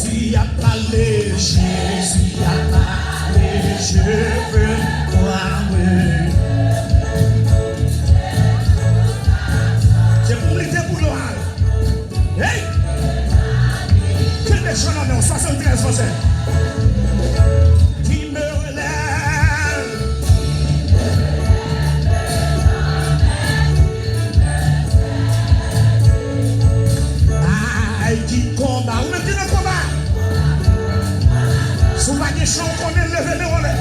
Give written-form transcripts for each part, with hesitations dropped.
Jésus a parlé, Jésus a parlé, je veux croire. C'est pour l'été pour l'oral. Hey! Quel méchant homme, 73 français. Qui me relève. Aïe, qui combat. Ou même qui ne combat. Sous la question qu'on est levé de relais.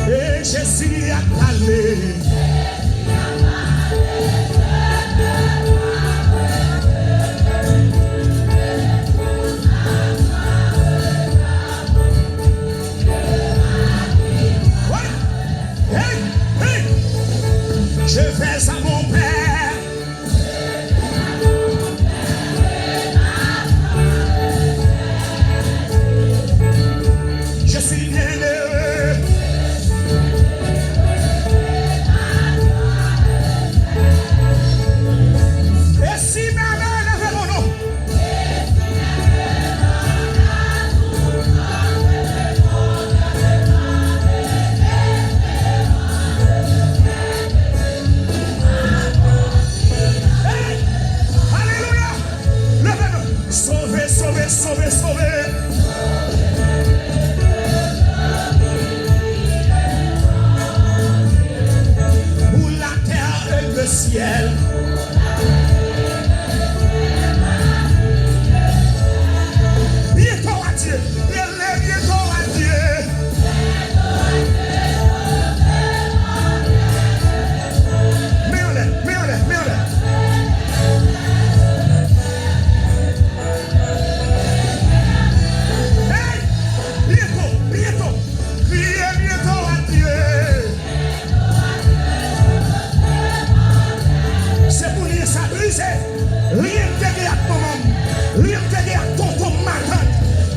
Et Jésus a parlé. Je fais à mon père. Je suis bien heureux. Et si ma mère lève mon nom. Sauver, sauver, sauver, sauver. Pour la terre et le ciel. Bientôt à Dieu. Bientôt à Dieu. Mets-le. Bientôt, criez bientôt à Dieu. C'est pour lui ça briser. Rien de à ton homme, rien de à ton matin.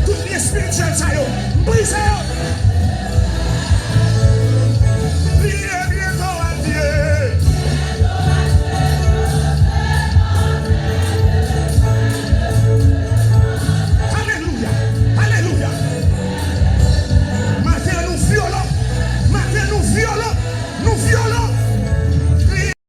Tout les spirituels, ça y est, brisez.